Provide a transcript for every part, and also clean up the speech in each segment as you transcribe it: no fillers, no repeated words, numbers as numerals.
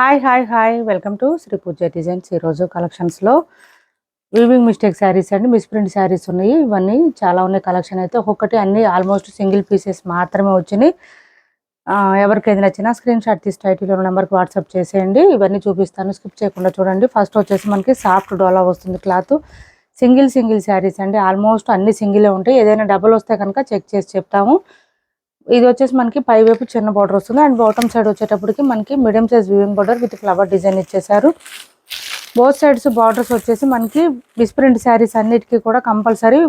Hi welcome to Shri Pooja designs. ఈరోజు కలెక్షన్స్లో weaving mistake saris అండి, మిస్ప్రింట్ శారీస్ ఉన్నాయి. ఇవన్నీ చాలా ఉన్నాయి కలెక్షన్ అయితే. ఒక్కొక్కటి అన్ని ఆల్మోస్ట్ సింగిల్ పీసెస్ మాత్రమే వచ్చినాయి. ఎవరికైతే నచ్చినా స్క్రీన్ షాట్ తీసి టైటిల్లో నెంబర్కి వాట్సాప్ చేసేయండి. ఇవన్నీ చూపిస్తాను, స్కిప్ చేయకుండా చూడండి. ఫస్ట్ వచ్చేసి మనకి సాఫ్ట్ డోలా వస్తుంది క్లాత్. సింగిల్ శారీస్ అండి, ఆల్మోస్ట్ అన్ని సింగిలే ఉంటాయి. ఏదైనా డబుల్ వస్తే కనుక చెక్ చేసి చెప్తాము. ఇది వచ్చేసి మనకి పై వైపు చిన్న బార్డర్ వస్తుంది అండ్ బాటమ్ సైడ్ వచ్చేటప్పటికి మనకి medium size weaving border with flower design ఇచ్చేసారు. బోత్ సైడ్స్ బార్డర్స్ వచ్చేసి మనకి మిస్ప్రింట్ శారీస్ అన్నిటికీ కూడా కంపల్సరీ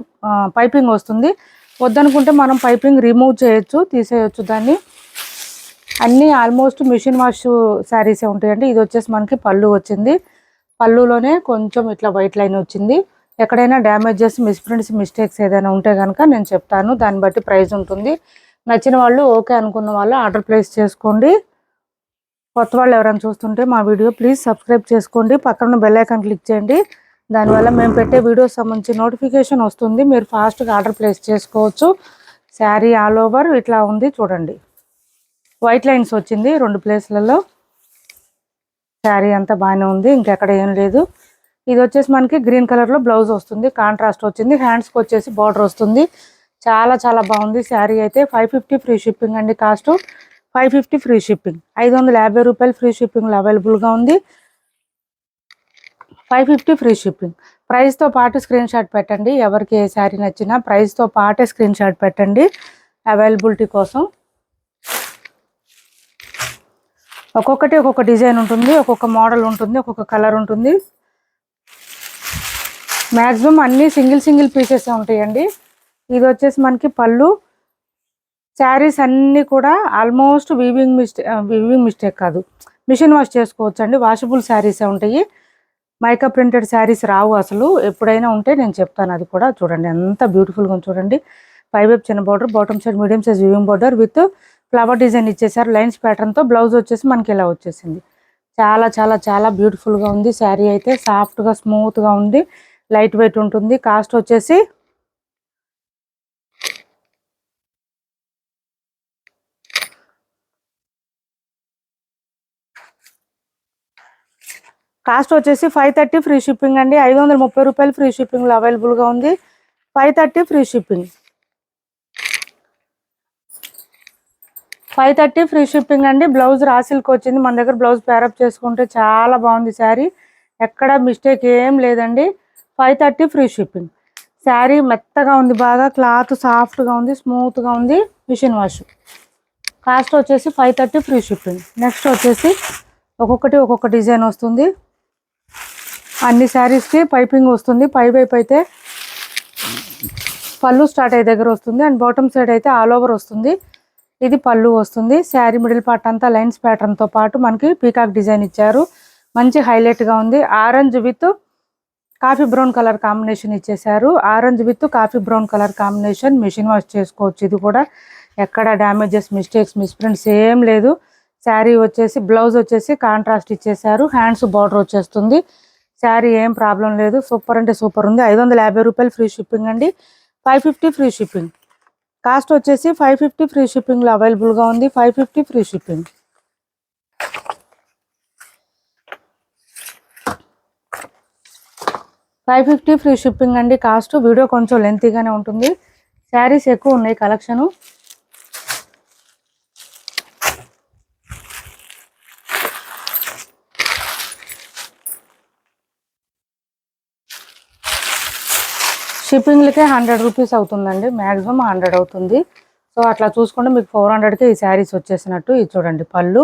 పైపింగ్ వస్తుంది. వద్దనుకుంటే మనం పైపింగ్ రిమూవ్ చేయొచ్చు, తీసేయచ్చు దాన్ని. అన్నీ ఆల్మోస్ట్ మిషన్ వాష్ శారీసే ఉంటాయండి. ఇది వచ్చేసి మనకి పళ్ళు వచ్చింది. పళ్ళులోనే కొంచెం ఇట్లా వైట్ లైన్ వచ్చింది. ఎక్కడైనా డ్యామేజెస్, మిస్ప్రింట్స్, మిస్టేక్స్ ఏదైనా ఉంటే కనుక నేను చెప్తాను, దాన్ని బట్టి ప్రైస్ ఉంటుంది. నచ్చిన వాళ్ళు ఓకే అనుకున్న వాళ్ళు ఆర్డర్ ప్లేస్ చేసుకోండి. కొత్త వాళ్ళు ఎవరైనా చూస్తుంటే మా వీడియో ప్లీజ్ సబ్స్క్రైబ్ చేసుకోండి. పక్కన బెల్ ఐకాన్ క్లిక్ చేయండి. దానివల్ల మేము పెట్టే వీడియోస్ సంబంధించి నోటిఫికేషన్ వస్తుంది. మీరు ఫాస్ట్గా ఆర్డర్ ప్లేస్ చేసుకోవచ్చు. శారీ ఆల్ ఓవర్ ఇట్లా ఉంది చూడండి. వైట్ లైన్స్ వచ్చింది 2 ప్లేస్లలో. శారీ అంతా బాగానే ఉంది, ఇంకెక్కడ ఏం లేదు. ఇది వచ్చేసి మనకి గ్రీన్ కలర్లో బ్లౌజ్ వస్తుంది, కాంట్రాస్ట్ వచ్చింది. హ్యాండ్స్కి వచ్చేసి బార్డర్ వస్తుంది. చాలా బాగుంది శారీ అయితే. 550 ఫ్రీ షిప్పింగ్ అండి. Cost 550 free shipping. 550 రూపాయలు ఫ్రీ షిప్పింగ్లో అవైలబుల్గా ఉంది. 550 ఫ్రీ షిప్పింగ్. ప్రైస్తో పాటు స్క్రీన్ షాట్ పెట్టండి. ఎవరికి ఏ శారీ నచ్చినా ప్రైస్తో పాటే స్క్రీన్ షాట్ పెట్టండి అవైలబిలిటీ కోసం. ఒక్కొక్కటి ఒక్కొక్క డిజైన్ ఉంటుంది, ఒక్కొక్క మోడల్ ఉంటుంది, ఒక్కొక్క కలర్ ఉంటుంది. మ్యాక్సిమం అన్నీ సింగిల్ పీసెస్ ఉంటాయండి. ఇది వచ్చేసి మనకి పళ్ళు. శారీస్ అన్నీ కూడా ఆల్మోస్ట్ వీవింగ్ మిస్టేక్ కాదు, మిషన్ వాష్ చేసుకోవచ్చు అండి. వాషబుల్ శారీసే ఉంటాయి. మైకా ప్రింటెడ్ శారీస్ రావు అసలు. ఎప్పుడైనా ఉంటే నేను చెప్తాను, అది కూడా చూడండి ఎంత బ్యూటిఫుల్గా చూడండి. పై వైపు చిన్న border, bottom side medium size weaving border with flower design ఇచ్చేసారు లైన్స్ ప్యాటర్న్తో. బ్లౌజ్ వచ్చేసి మనకి ఇలా వచ్చేసింది. చాలా బ్యూటిఫుల్గా ఉంది శారీ అయితే. సాఫ్ట్గా స్మూత్గా ఉంది, లైట్ వెయిట్ ఉంటుంది. కాస్ట్ వచ్చేసి కాస్ట్ వచ్చేసి 530 ఫ్రీ షిప్పింగ్ అండి. 530 రూపాయలు ఫ్రీ షిప్పింగ్లో అవైలబుల్గా ఉంది. 530 ఫ్రీ షిప్పింగ్. 530 ఫ్రీ షిప్పింగ్ అండి. బ్లౌజ్ రాసిల్కి వచ్చింది. మన దగ్గర బ్లౌజ్ పేరప్ చేసుకుంటే చాలా బాగుంది శారీ. ఎక్కడ మిస్టేక్ ఏం లేదండి. 530 ఫ్రీ షిప్పింగ్. శారీ మెత్తగా ఉంది, బాగా క్లాత్ సాఫ్ట్గా ఉంది, స్మూత్గా ఉంది, మిషన్ వాష్. కాస్ట్ వచ్చేసి 530 ఫ్రీ షిప్పింగ్. నెక్స్ట్ వచ్చేసి ఒక్కొక్కటి ఒక్కొక్క డిజైన్ వస్తుంది. అన్ని శారీస్కి పైపింగ్ వస్తుంది. పై వైపు అయితే పళ్ళు స్టార్ట్ అయ్యే దగ్గర వస్తుంది అండ్ బాటమ్ సైడ్ అయితే ఆల్ ఓవర్ వస్తుంది. ఇది పళ్ళు వస్తుంది. శారీ మిడిల్ పార్ట్ అంతా లైన్స్ ప్యాటర్న్తో పాటు మనకి పీకాక్ డిజైన్ ఇచ్చారు. మంచి హైలైట్గా ఉంది. Orange with coffee brown colour combination ఇచ్చేసారు. Orange with coffee brown colour combination. Machine wash చేసుకోవచ్చు. ఇది కూడా ఎక్కడ డ్యామేజెస్, మిస్టేక్స్, మిస్ప్రింట్స్ ఏం లేదు. శారీ వచ్చేసి బ్లౌజ్ వచ్చేసి కాంట్రాస్ట్ ఇచ్చేసారు. హ్యాండ్స్ బార్డర్ వచ్చేస్తుంది. శారీ ఏం ప్రాబ్లం లేదు, సూపర్ అంటే సూపర్ ఉంది. 550 రూపాయలు ఫ్రీ షిప్పింగ్ అండి. 550 ఫ్రీ షిప్పింగ్. కాస్ట్ వచ్చేసి 550 ఫ్రీ షిప్పింగ్లో అవైలబుల్గా ఉంది. 550 ఫ్రీ షిప్పింగ్. $550 ఫ్రీ షిప్పింగ్ అండి. కాస్ట్. వీడియో కొంచెం లెంతీగానే ఉంటుంది, శారీస్ ఎక్కువ ఉన్నాయి కలెక్షను. షిప్పింగ్లకే 100 రూపీస్ అవుతుందండి, మ్యాక్సిమం 100 అవుతుంది. సో అట్లా చూసుకుంటే మీకు 400కే ఈ శారీస్ వచ్చేసినట్టు. ఇది చూడండి పళ్ళు.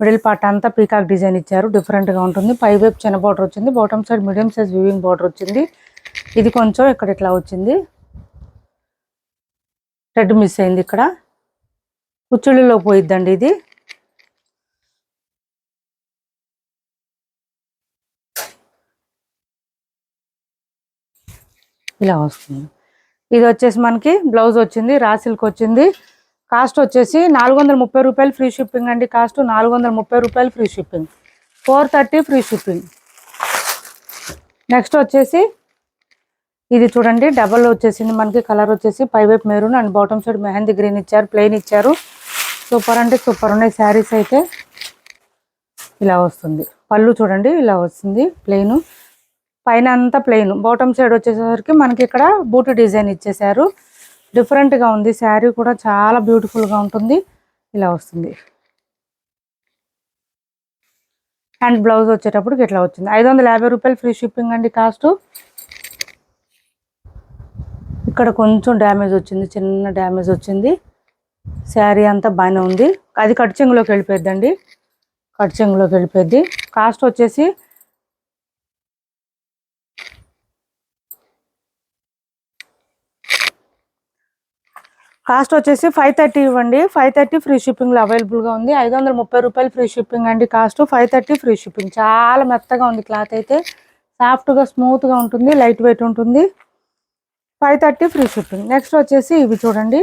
మిడిల్ పార్ట్ అంతా పీకాక్ డిజైన్ ఇచ్చారు, డిఫరెంట్గా ఉంటుంది. పై వైపు చిన్న బార్డర్ వచ్చింది, bottom side medium size weaving border వచ్చింది. ఇది కొంచెం ఇక్కడ ఇట్లా వచ్చింది, రెడ్ మిస్ అయింది ఇక్కడ, కుచ్చుళ్ళలో పోయిద్దండి ఇది. ఇలా వస్తుంది. ఇది వచ్చేసి మనకి బ్లౌజ్ వచ్చింది, రాసిల్కి వచ్చింది. కాస్ట్ వచ్చేసి 430 రూపాయలు ఫ్రీ షిప్పింగ్ అండి. కాస్ట్ 430 రూపాయలు free shipping. 430 free shipping. Next వచ్చేసి ఇది చూడండి, డబల్ వచ్చేసింది మనకి. కలర్ వచ్చేసి పై వైపు maroon and bottom side mehndi green ఇచ్చారు, ప్లెయిన్ ఇచ్చారు. సూపర్ అంటే సూపర్ ఉన్నాయి శారీస్ అయితే. ఇలా వస్తుంది. పళ్ళు చూడండి ఇలా వస్తుంది ప్లెయిన్, పైన అంతా ప్లెయిన్, బాటమ్ సైడ్ వచ్చేసరికి మనకి ఇక్కడ బూటీ డిజైన్ ఇచ్చేసారు. డిఫరెంట్గా ఉంది శారీ కూడా, చాలా బ్యూటిఫుల్గా ఉంటుంది. ఇలా వస్తుంది. అండ్ బ్లౌజ్ వచ్చేటప్పటికి ఇట్లా వచ్చింది. 550 రూపాయలు ఫ్రీ షిప్పింగ్ అండి కాస్ట్. ఇక్కడ కొంచెం డ్యామేజ్ వచ్చింది, చిన్న డ్యామేజ్ వచ్చింది. శారీ అంతా బాగానే ఉంది. అది కట్ చెంగులోకి వెళ్ళిపోద్దండి, కట్ చెంగులోకి వెళ్ళిపోద్ది. కాస్ట్ వచ్చేసి కాస్ట్ వచ్చేసి 530 ఇవ్వండి. 530 ఫ్రీ షిప్పింగ్లో అవైలబుల్గా ఉంది. 530 రూపాయలు ఫ్రీ షిప్పింగ్ అండి కాస్ట్. 530 free shipping. చాలా మెత్తగా ఉంది క్లాత్ అయితే, సాఫ్ట్గా స్మూత్గా ఉంటుంది, లైట్ వెయిట్ ఉంటుంది. 530 ఫ్రీ షిప్పింగ్. నెక్స్ట్ వచ్చేసి ఇవి చూడండి,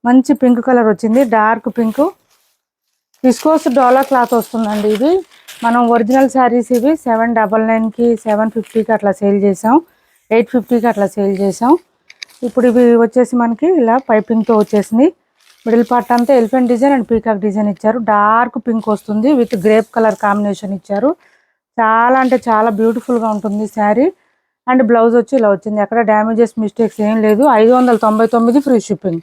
మంచి పింక్ కలర్ వచ్చింది, డార్క్ పింక్. విస్కోస్ డోలా క్లాత్ వస్తుందండి. ఇవి మనం ఒరిజినల్ శారీస్ ఇవి 799కి 750కి అట్లా సేల్ చేసాం, 850కి అట్లా సేల్ చేసాం. ఇప్పుడు ఇవి వచ్చేసి మనకి ఇలా పైపింగ్తో వచ్చేసింది. మిడిల్ పార్ట్ అంతా elephant design and peacock design ఇచ్చారు. డార్క్ పింక్ వస్తుంది విత్ గ్రేప్ కలర్ కాంబినేషన్ ఇచ్చారు. చాలా అంటే చాలా బ్యూటిఫుల్గా ఉంటుంది శారీ. అండ్ బ్లౌజ్ వచ్చి ఇలా వచ్చింది, ఎక్కడ డ్యామేజెస్ మిస్టేక్స్ ఏం లేదు. 599 ఫ్రీ షిప్పింగ్.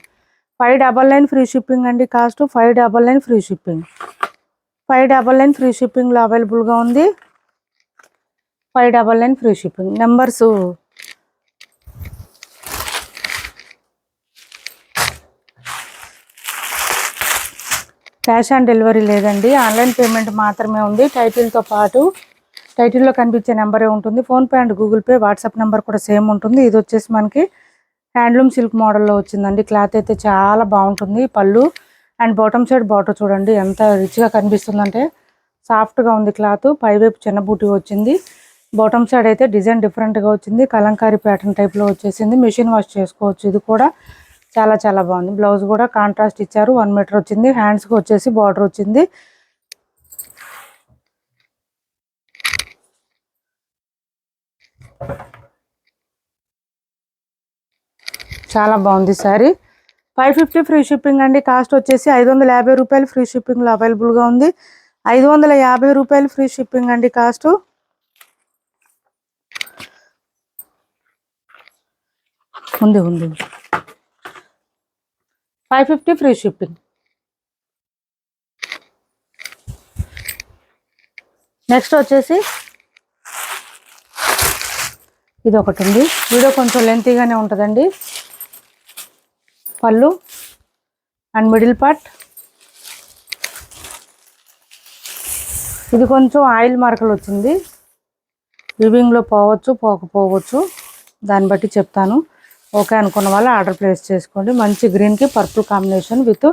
599 ఫ్రీ షిప్పింగ్ అండి కాస్ట్. 599 free shipping. 599 ఫ్రీ షిప్పింగ్లో అవైలబుల్గా ఉంది. 599 free shipping. Numbers cash on delivery లేదండి, ఆన్లైన్ పేమెంట్ మాత్రమే ఉంది. టైటిల్తో పాటు టైటిల్లో కనిపించే నెంబరే ఉంటుంది. PhonePe and Google pay, WhatsApp number కూడా సేమ్ ఉంటుంది. ఇది వచ్చేసి మనకి హ్యాండ్లూమ్ సిల్క్ మోడల్లో వచ్చిందండి. క్లాత్ అయితే చాలా బాగుంటుంది. పళ్ళు అండ్ బాటమ్ సైడ్ బార్డర్ చూడండి ఎంత రిచ్గా కనిపిస్తుందంటే, సాఫ్ట్గా ఉంది క్లాత్. పైవైపు చిన్న బూటీ వచ్చింది. బాటమ్ సైడ్ అయితే డిజైన్ డిఫరెంట్గా వచ్చింది, కలంకారీ ప్యాటర్న్ టైప్లో వచ్చేసింది. మిషన్ వాష్ చేసుకోవచ్చు. ఇది కూడా చాలా చాలా బాగుంది. బ్లౌజ్ కూడా కాంట్రాస్ట్ ఇచ్చారు, 1 మీటర్ వచ్చింది. హ్యాండ్స్కి వచ్చేసి బార్డర్ వచ్చింది. చాలా బాగుంది సారీ. 550 ఫ్రీ షిప్పింగ్ అండి కాస్ట్ వచ్చేసి. 550 రూపాయలు ఫ్రీ షిప్పింగ్లో అవైలబుల్గా ఉంది. 550 రూపాయలు ఫ్రీ షిప్పింగ్ అండి కాస్ట్. ఉంది 550 ఫ్రీ షిప్పింగ్. నెక్స్ట్ వచ్చేసి ఇది ఒకటి ఉంది. వీడియో కొంచెం లెంతీగానే ఉంటుందండి. పళ్ళు అండ్ మిడిల్ పార్ట్ ఇది కొంచెం ఆయిల్ మార్కలు వచ్చింది. వివింగ్లో పోవచ్చు, పోకపోవచ్చు, దాన్ని బట్టి చెప్తాను. ఓకే అనుకున్న వాళ్ళు ఆర్డర్ ప్లేస్ చేసుకోండి. మంచి గ్రీన్కి పర్పుల్ కాంబినేషన్ విత్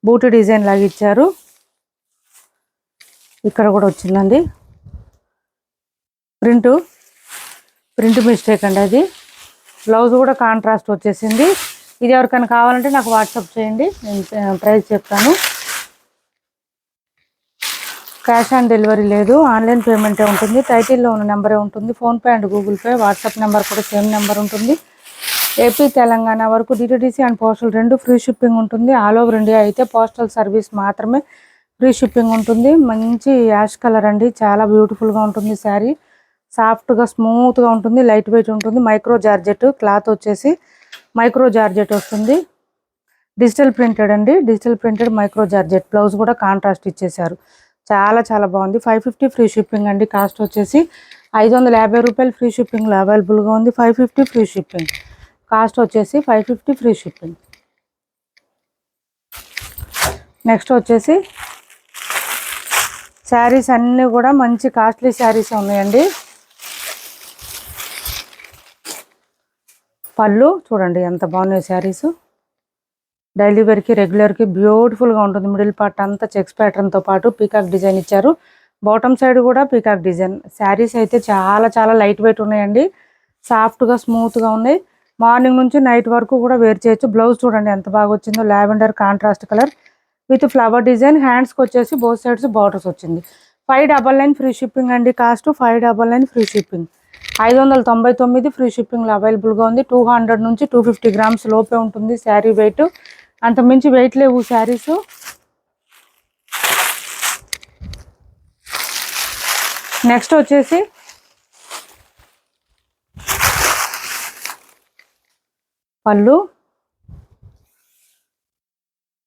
బూటీ డిజైన్ లాగా ఇచ్చారు. ఇక్కడ కూడా వచ్చిందండి ప్రింట్ మిస్టేక్ అండి అది. బ్లౌజ్ కూడా కాంట్రాస్ట్ వచ్చేసింది. ఇది ఎవరికైనా కావాలంటే నాకు వాట్సాప్ చేయండి, నేను ప్రైస్ చెప్తాను. క్యాష్ ఆన్ డెలివరీ లేదు, ఆన్లైన్ పేమెంటే ఉంటుంది. టైటిల్లో ఉన్న నెంబరే ఉంటుంది. PhonePe and Google pay, WhatsApp number కూడా సేమ్ నెంబర్ ఉంటుంది. ఏపీ తెలంగాణ వరకు DTDC and postal 2 free shipping ఉంటుంది. ఆల్ ఓవర్ ఇండియా అయితే పోస్టల్ సర్వీస్ మాత్రమే ఫ్రీ షిప్పింగ్ ఉంటుంది. మంచి యాష్ కలర్ అండి, చాలా బ్యూటిఫుల్గా ఉంటుంది శారీ. సాఫ్ట్గా స్మూత్గా ఉంటుంది, లైట్ వెయిట్ ఉంటుంది. మైక్రో జార్జెట్ క్లాత్ వచ్చేసి మైక్రో జార్జెట్ వస్తుంది. డిజిటల్ ప్రింటెడ్ అండి, digital printed micro georgette. Blouse కూడా కాంట్రాస్ట్ ఇచ్చేసారు. చాలా చాలా బాగుంది. 550 ఫ్రీ షిప్పింగ్ అండి కాస్ట్ వచ్చేసి. 550 రూపాయలు ఫ్రీ షిప్పింగ్లో అవైలబుల్గా ఉంది. 550 ఫ్రీ షిప్పింగ్ కాస్ట్ వచ్చేసి. 550 ఫ్రీ షిప్పింగ్. నెక్స్ట్ వచ్చేసి శారీస్ అన్నీ కూడా మంచి కాస్ట్లీ శారీస్ ఉన్నాయండి. పళ్ళు చూడండి ఎంత బాగున్నాయి శారీస్. డైలీ వేర్కి రెగ్యులర్కి బ్యూటిఫుల్గా ఉంటుంది. మిడిల్ పార్ట్ అంతా చెక్స్ ప్యాటర్న్తో పాటు పీకాక్ డిజైన్ ఇచ్చారు. బాటమ్ సైడ్ కూడా పీకాక్ డిజైన్. శారీస్ అయితే చాలా చాలా లైట్ వెయిట్ ఉన్నాయండి, సాఫ్ట్గా స్మూత్గా ఉన్నాయి. మార్నింగ్ నుంచి నైట్ వరకు కూడా వేర్ చేయొచ్చు. బ్లౌజ్ చూడండి ఎంత బాగా వచ్చిందో, lavender contrast colour with flower design. హ్యాండ్స్కి వచ్చేసి బోత్ సైడ్స్ బార్డర్స్ వచ్చింది. 599 ఫ్రీ షిప్పింగ్ అండి కాస్ట్. 599 free shipping. 599 ఫ్రీ షిప్పింగ్లో అవైలబుల్గా ఉంది. 200 నుంచి 250 గ్రామ్స్ లోపే ఉంటుంది శారీ వెయిట్. అంత మించి వెయిట్ లేవు శారీస్. నెక్స్ట్ వచ్చేసి పళ్ళు,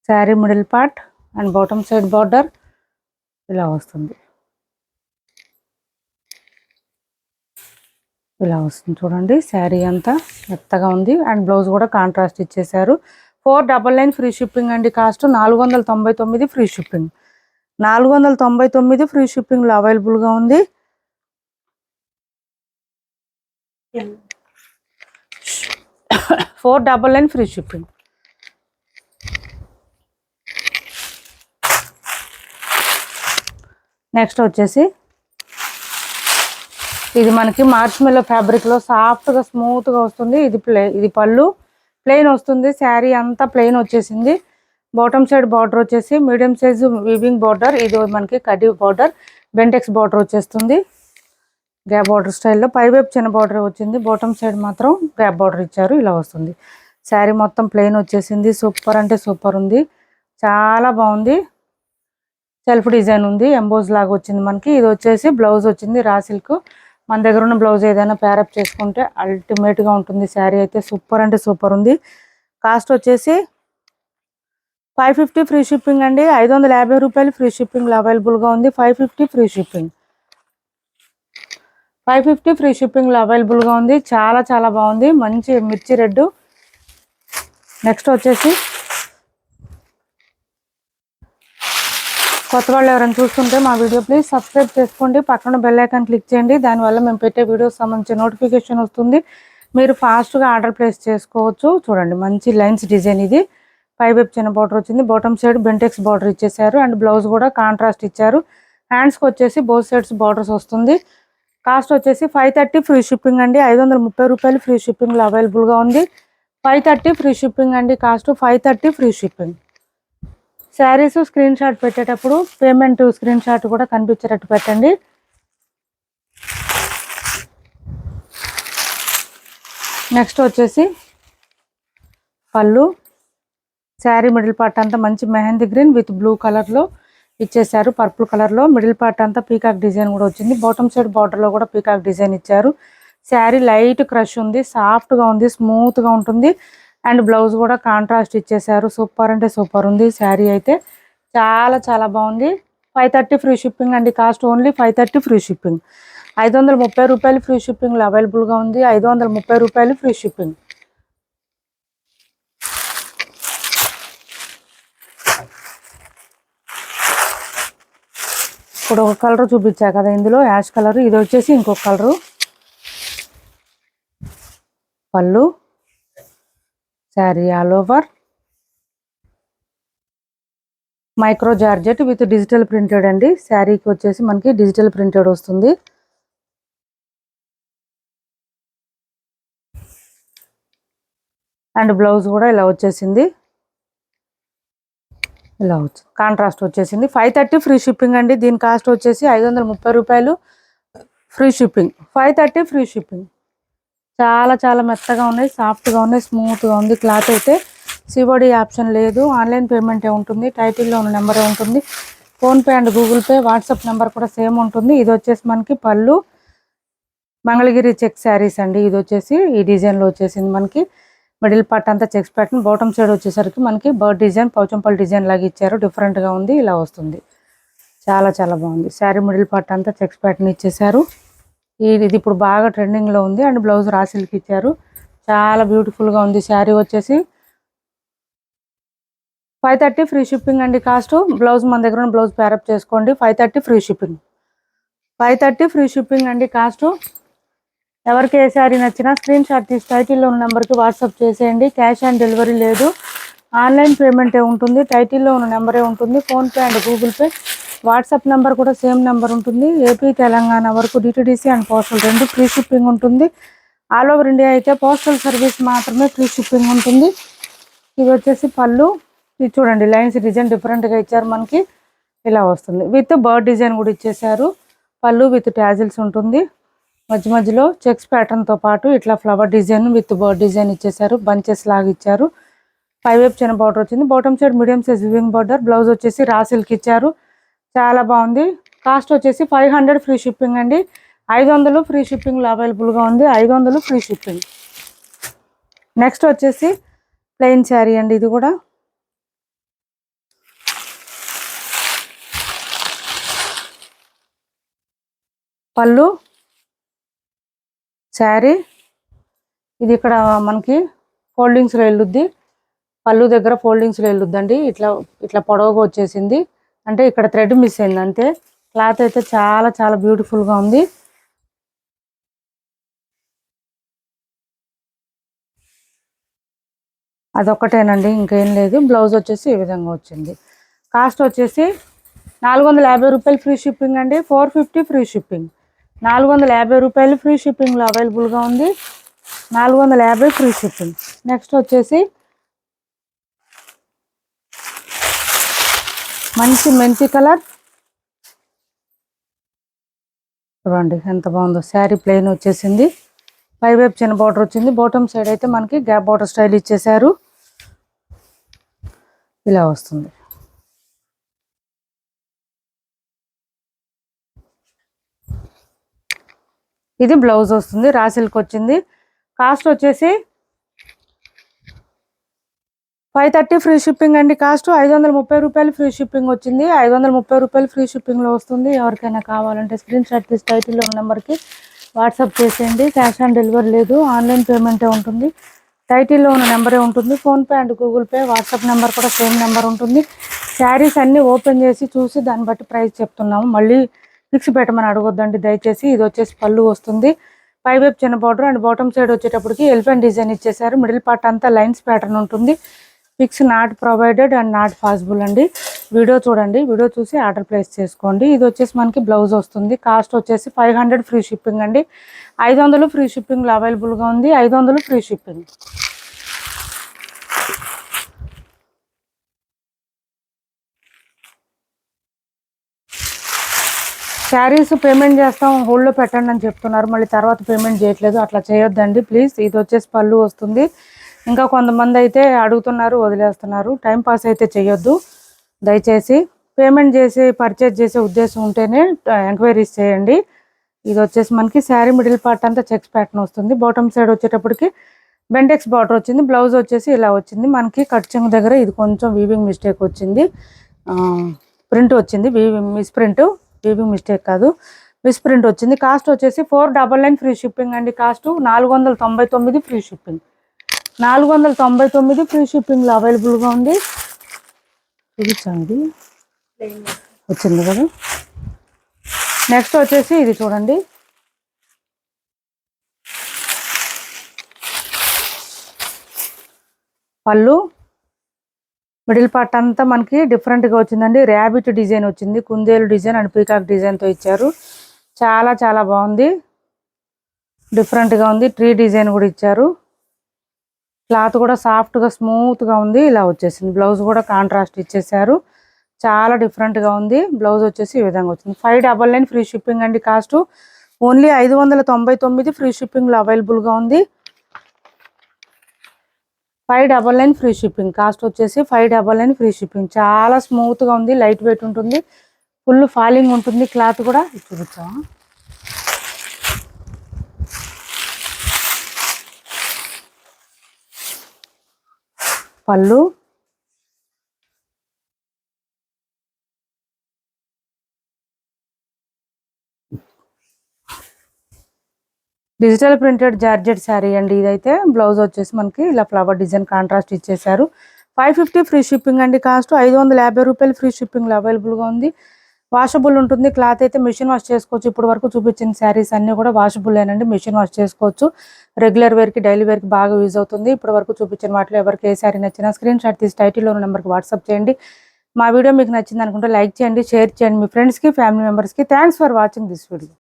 sari middle part and bottom side border ఇలా వస్తుంది. ఇలా వస్తుంది చూడండి. శారీ అంతా మెత్తగా ఉంది అండ్ బ్లౌజ్ కూడా కాంట్రాస్ట్ ఇచ్చేసారు. 499 ఫ్రీ షిప్పింగ్ అండి. Cost 499 free shipping. 499 ఫ్రీ షిప్పింగ్లో అవైలబుల్గా ఉంది. 499 ఫ్రీ షిప్పింగ్. నెక్స్ట్ వచ్చేసి ఇది మనకి మార్ష్మెల్లో ఫ్యాబ్రిక్లో సాఫ్ట్గా స్మూత్గా వస్తుంది. ఇది పళ్ళు ప్లెయిన్ వస్తుంది. శారీ అంతా ప్లెయిన్ వచ్చేసింది. బాటమ్ సైడ్ బార్డర్ వచ్చేసి మీడియం సైజు వీవింగ్ బార్డర్. ఇది మనకి కడ్డీ బార్డర్, బెంటెక్స్ బార్డర్ వచ్చేస్తుంది. గ్యాప్ బార్డర్ స్టైల్లో పైవైపు చిన్న బార్డర్ వచ్చింది. బాటమ్ సైడ్ మాత్రం గ్యాప్ బార్డర్ ఇచ్చారు. ఇలా వస్తుంది. శారీ మొత్తం ప్లెయిన్ వచ్చేసింది. సూపర్ అంటే సూపర్ ఉంది. చాలా బాగుంది. సెల్ఫ్ డిజైన్ ఉంది. ఎంబోజ్ లాగా వచ్చింది మనకి. ఇది వచ్చేసి బ్లౌజ్ వచ్చింది రా సిల్క్. మన దగ్గర ఉన్న బ్లౌజ్ ఏదైనా ప్యారప్ చేసుకుంటే అల్టిమేట్గా ఉంటుంది. శారీ అయితే సూపర్ అంటే సూపర్ ఉంది. కాస్ట్ వచ్చేసి 550 ఫ్రీ షిప్పింగ్ అండి. 550 రూపాయలు ఫ్రీ షిప్పింగ్లో అవైలబుల్గా ఉంది. 550 ఫ్రీ షిప్పింగ్. 550 ఫ్రీ షిప్పింగ్లో అవైలబుల్గా ఉంది. చాలా చాలా బాగుంది. మంచి మిర్చి రెడ్. నెక్స్ట్ వచ్చేసి కొత్త వాళ్ళు ఎవరైనా చూస్తుంటే మా వీడియో ప్లీజ్ సబ్స్క్రైబ్ చేసుకోండి. పక్కన బెల్ ఐకాన్ క్లిక్ చేయండి. దానివల్ల మేము పెట్టే వీడియోస్ సంబంధించిన నోటిఫికేషన్ వస్తుంది. మీరు ఫాస్ట్గా ఆర్డర్ ప్లేస్ చేసుకోవచ్చు. చూడండి మంచి లైన్స్ డిజైన్. ఇది పైవైపు చిన్న బార్డర్ వచ్చింది. బాటమ్ సైడ్ బెంటెక్స్ బార్డర్ ఇచ్చేసారు అండ్ బ్లౌజ్ కూడా కాంట్రాస్ట్ ఇచ్చారు. హ్యాండ్స్కి వచ్చేసి బోత్ సైడ్స్ బార్డర్స్ వస్తుంది. కాస్ట్ వచ్చేసి 530 ఫ్రీ షిప్పింగ్ అండి. 530 రూపాయలు ఫ్రీ షిప్పింగ్లో అవైలబుల్గా ఉంది. 530 ఫ్రీ షిప్పింగ్ అండి. Cost 530 free shipping. Saris screen shot పెట్టేటప్పుడు పేమెంట్ స్క్రీన్ షాట్ కూడా కనిపించేటట్టు పెట్టండి. నెక్స్ట్ వచ్చేసి పళ్ళు, శారీ మిడిల్ పార్ట్ అంతా మంచి మెహందీ గ్రీన్ విత్ బ్లూ కలర్లో ఇచ్చేసారు. పర్పుల్ కలర్లో మిడిల్ పార్ట్ అంతా పీకాక్ డిజైన్ కూడా వచ్చింది. బాటమ్ సైడ్ బార్డర్లో కూడా పీకాక్ డిజైన్ ఇచ్చారు. శారీ లైట్ క్రష్ ఉంది. సాఫ్ట్గా ఉంది. స్మూత్గా ఉంటుంది. అండ్ బ్లౌజ్ కూడా కాంట్రాస్ట్ ఇచ్చేసారు. సూపర్ అంటే సూపర్ ఉంది. శారీ అయితే చాలా చాలా బాగుంది. 530 ఫ్రీ షిప్పింగ్ అండి. Cost only 530 free shipping. 530 రూపాయలు ఫ్రీ షిప్పింగ్లో అవైలబుల్గా ఉంది. 530 రూపాయలు ఫ్రీ షిప్పింగ్. ఇప్పుడు ఒక కలర్ చూపించా కదా ఇందులో, యాష్ కలర్. ఇది వచ్చేసి ఇంకొక కలరు. పళ్ళు, sari all over micro georgette with digital printed అండి. శారీకి వచ్చేసి మనకి డిజిటల్ ప్రింటెడ్ వస్తుంది. అండ్ బ్లౌజ్ కూడా ఇలా వచ్చేసింది. ఇలా వచ్చింది కాంట్రాస్ట్ వచ్చేసింది. 530 ఫ్రీ షిప్పింగ్ అండి. దీని కాస్ట్ వచ్చేసి 530 రూపాయలు ఫ్రీ షిప్పింగ్. 530 free shipping. చాలా చాలా మెత్తగా ఉన్నాయి. సాఫ్ట్గా ఉన్నాయి. స్మూత్గా ఉంది. క్లాత్ అయితే సిఓడి ఆప్షన్ లేదు. ఆన్లైన్ పేమెంటే ఉంటుంది. టైటిల్లో ఉన్న నెంబరే ఉంటుంది. PhonePe and Google pay, WhatsApp number కూడా సేమ్ ఉంటుంది. ఇది వచ్చేసి మనకి పళ్ళు, మంగళగిరి చెక్ శారీస్ అండి. ఇది వచ్చేసి ఈ డిజైన్లో వచ్చేసింది మనకి. మిడిల్ పార్ట్ అంతా చెక్స్ ప్యాటర్న్. బాటమ్ సైడ్ వచ్చేసరికి మనకి బర్డ్ డిజైన్, పౌచంపల్ డిజైన్ లాగా ఇచ్చారు. డిఫరెంట్గా ఉంది. ఇలా వస్తుంది. చాలా చాలా బాగుంది. శారీ మిడిల్ పార్ట్ అంతా చెక్స్ ప్యాటర్న్ ఇచ్చేసారు. ఇది ఇప్పుడు బాగా ట్రెండింగ్లో ఉంది. అండ్ బ్లౌజ్ రా సిల్క్ ఇచ్చారు. చాలా బ్యూటిఫుల్గా ఉంది. శారీ వచ్చేసి 530 ఫ్రీ షిప్పింగ్ అండి. కాస్ట్ బ్లౌజ్ మన దగ్గర ఉన్న బ్లౌజ్ ప్యారప్ చేసుకోండి. 530 ఫ్రీ షిప్పింగ్. 530 ఫ్రీ షిప్పింగ్ అండి. కాస్ట్ ఎవరికి ఏ శారీ నచ్చినా స్క్రీన్ షాట్ తీసి టైటిల్లో ఉన్న నెంబర్కి వాట్సాప్ చేసేయండి. క్యాష్ ఆన్ డెలివరీ లేదు. ఆన్లైన్ పేమెంటే ఉంటుంది. టైటిల్లో ఉన్న నెంబరే ఉంటుంది. PhonePe and Google pay, WhatsApp number కూడా సేమ్ నెంబర్ ఉంటుంది. ఏపీ తెలంగాణ వరకు డిటిడిసి అండ్ పోస్టల్ రెండు ఫ్రీ షిప్పింగ్ ఉంటుంది. ఆల్ ఓవర్ ఇండియా అయితే పోస్టల్ సర్వీస్ మాత్రమే ఫ్రీ షిప్పింగ్ ఉంటుంది. ఇది వచ్చేసి పళ్ళు. ఇది చూడండి లైన్స్ డిజైన్ డిఫరెంట్గా ఇచ్చారు మనకి. ఇలా వస్తుంది. విత్ బర్డ్ డిజైన్ కూడా ఇచ్చేసారు. పళ్ళు విత్ ట్యాజిల్స్ ఉంటుంది. మధ్య మధ్యలో చెక్స్ ప్యాటర్న్తో పాటు ఇట్లా flower design with bird design ఇచ్చేసారు. బంచెస్ లాగా ఇచ్చారు. పైవైపు చిన్న బార్డర్ వచ్చింది. Bottom side medium size weaving border. Blouse వచ్చేసి రా సిల్క్ ఇచ్చారు. చాలా బాగుంది. కాస్ట్ వచ్చేసి 500 ఫ్రీ షిప్పింగ్ అండి. 500 ఫ్రీ షిప్పింగ్లో అవైలబుల్గా ఉంది. 500 ఫ్రీ షిప్పింగ్. నెక్స్ట్ వచ్చేసి ప్లెయిన్ శారీ అండి. ఇది కూడా పళ్ళు శారీ. ఇది ఇక్కడ మనకి ఫోల్డింగ్స్లో వెళ్ళుద్ది. పళ్ళు దగ్గర ఫోల్డింగ్స్లో వెళ్ళుద్దండి. ఇట్లా ఇట్లా పొడవుగా వచ్చేసింది. అంటే ఇక్కడ థ్రెడ్ మిస్ అయింది అంతే. క్లాత్ అయితే చాలా చాలా బ్యూటిఫుల్గా ఉంది. అదొక్కటేనండి, ఇంకేం లేదు. బ్లౌజ్ వచ్చేసి ఈ విధంగా వచ్చింది. కాస్ట్ వచ్చేసి 450 రూపాయలు ఫ్రీ షిప్పింగ్ అండి. 450 ఫ్రీ షిప్పింగ్. 450 రూపాయలు ఫ్రీ షిప్పింగ్లో అవైలబుల్గా ఉంది. 450 ఫ్రీ షిప్పింగ్. నెక్స్ట్ వచ్చేసి మంచి మెంతి కలర్ చూడండి ఎంత బాగుందో. శారీ ప్లెయిన్ వచ్చేసింది. పైవైపు చిన్న బార్డర్ వచ్చింది. బాటమ్ సైడ్ అయితే మనకి గ్యాప్ బార్డర్ స్టైల్ ఇచ్చేసారు. ఇలా వస్తుంది. ఇది బ్లౌజ్ వస్తుంది. రా సిల్క్ వచ్చింది. కాస్ట్ వచ్చేసి 530 ఫ్రీ షిప్పింగ్ అండి. కాస్ట్ 530 రూపాయలు ఫ్రీ షిప్పింగ్ వచ్చింది. 530 రూపాయలు ఫ్రీ షిప్పింగ్లో వస్తుంది. ఎవరికైనా కావాలంటే స్క్రీన్ షాట్ తీసి టైటిల్లో ఉన్న నెంబర్కి వాట్సాప్ చేసేయండి. క్యాష్ ఆన్ డెలివరీ లేదు, ఆన్లైన్ పేమెంటే ఉంటుంది. టైటిల్లో ఉన్న నెంబరే ఉంటుంది. PhonePe and Google pay, WhatsApp number కూడా సేమ్ నెంబర్ ఉంటుంది. శారీస్ అన్నీ ఓపెన్ చేసి చూసి దాన్ని బట్టి ప్రైస్ చెప్తున్నాము. మళ్ళీ ఫిక్స్ పెట్టమని అడగొద్దండి దయచేసి. ఇది వచ్చేసి పళ్ళు వస్తుంది. పైవైపు చిన్న బార్డర్ అండ్ బాటమ్ సైడ్ వచ్చేటప్పటికి ఎలిఫెంట్ డిజైన్ ఇచ్చేసారు. మిడిల్ పార్ట్ అంతా లైన్స్ ప్యాటర్న్ ఉంటుంది. Pics not provided and not possible అండి. వీడియో చూడండి, వీడియో చూసి ఆర్డర్ ప్లేస్ చేసుకోండి. ఇది వచ్చేసి మనకి బ్లౌజ్ వస్తుంది. కాస్ట్ వచ్చేసి 500 ఫ్రీ షిప్పింగ్ అండి. 500 ఫ్రీ షిప్పింగ్లో అవైలబుల్గా ఉంది. 500 ఫ్రీ షిప్పింగ్. శారీస్ పేమెంట్ చేస్తాం, హోల్డ్లో పెట్టండి అని చెప్తున్నారు. మళ్ళీ తర్వాత పేమెంట్ చేయట్లేదు. అట్లా చేయొద్దండి ప్లీజ్. ఇది వచ్చేసి పళ్ళు వస్తుంది. ఇంకా కొంతమంది అయితే అడుగుతున్నారు, వదిలేస్తున్నారు. టైం పాస్ అయితే చేయొద్దు దయచేసి. పేమెంట్ చేసి పర్చేజ్ చేసే ఉద్దేశం ఉంటేనే ఎంక్వైరీస్ చేయండి. ఇది వచ్చేసి మనకి శారీ మిడిల్ పార్ట్ అంతా చెక్స్ ప్యాటర్న్ వస్తుంది. బాటమ్ సైడ్ వచ్చేటప్పటికి బెంటెక్స్ బార్డర్ వచ్చింది. బ్లౌజ్ వచ్చేసి ఇలా వచ్చింది. మనకి కట్ చెంగు దగ్గర ఇది కొంచెం వీవింగ్ మిస్టేక్ వచ్చింది. ప్రింట్ వచ్చింది. మిస్ ప్రింట్, వీవింగ్ మిస్టేక్ కాదు, మిస్ ప్రింట్ వచ్చింది. కాస్ట్ వచ్చేసి 499 ఫ్రీ షిప్పింగ్ అండి. Cost 499 free shipping. 499 ఫ్రీ షిప్పింగ్లో అవైలబుల్గా ఉంది. చూపించండి వచ్చింది కదా. నెక్స్ట్ వచ్చేసి ఇది చూడండి. పళ్ళు మిడిల్ పార్ట్ అంతా మనకి డిఫరెంట్గా వచ్చిందండి. ర్యాబిట్ డిజైన్ వచ్చింది. కుందేలు డిజైన్ అండ్ పీకాక్ డిజైన్తో ఇచ్చారు. చాలా చాలా బాగుంది. డిఫరెంట్గా ఉంది. ట్రీ డిజైన్ కూడా ఇచ్చారు. క్లాత్ కూడా సాఫ్ట్గా స్మూత్గా ఉంది. ఇలా వచ్చేసింది. బ్లౌజ్ కూడా కాంట్రాస్ట్ ఇచ్చేసారు. చాలా డిఫరెంట్గా ఉంది. బ్లౌజ్ వచ్చేసి ఈ విధంగా వచ్చింది. 599 ఫ్రీ షిప్పింగ్ అండి. కాస్ట్ ఓన్లీ 599 ఫ్రీ షిప్పింగ్లో అవైలబుల్గా ఉంది. 599 ఫ్రీ షిప్పింగ్. కాస్ట్ వచ్చేసి 599 ఫ్రీ షిప్పింగ్. చాలా స్మూత్గా ఉంది. లైట్ వెయిట్ ఉంటుంది. ఫుల్ ఫాలింగ్ ఉంటుంది. క్లాత్ కూడా చూపించాం. పళ్ళు డిజిటల్ ప్రింటెడ్ జార్జెట్ శారీ అండి. ఇదైతే బ్లౌజ్ వచ్చేసి మనకి ఇలా ఫ్లవర్ డిజైన్ కాంట్రాస్ట్ ఇచ్చేసారు. 550 ఫ్రీ షిప్పింగ్ అండి. కాస్ట్ 550 రూపాయలు ఫ్రీ షిప్పింగ్లో అవైలబుల్గా ఉంది. వాషబుల్ ఉంటుంది. క్లాత్ అయితే మిషన్ వాష్ చేసుకోవచ్చు. ఇప్పుడు వరకు చూపించిన శారీస్ అన్నీ కూడా వాషబుల్లేనండి. మిషన్ వాష్ చేసుకోవచ్చు. రెగ్యులర్ వేర్కి, డైలీ వేర్కి బాగా యూజ్ అవుతుంది. ఇప్పుడు వరకు చూపించిన వాటిలో ఎవరికి ఏ శారీ నచ్చినా స్క్రీన్ షాట్ తీసి టైటిల్లో ఉన్న నెంబర్కి వాట్సాప్ చేయండి. మా వీడియో మీకు నచ్చింది అనుకుంటే లైక్ చేయండి, షేర్ చేయండి మీ ఫ్రెండ్స్కి, ఫ్యామిలీ మెంబర్స్కి. Thanks for watching this video.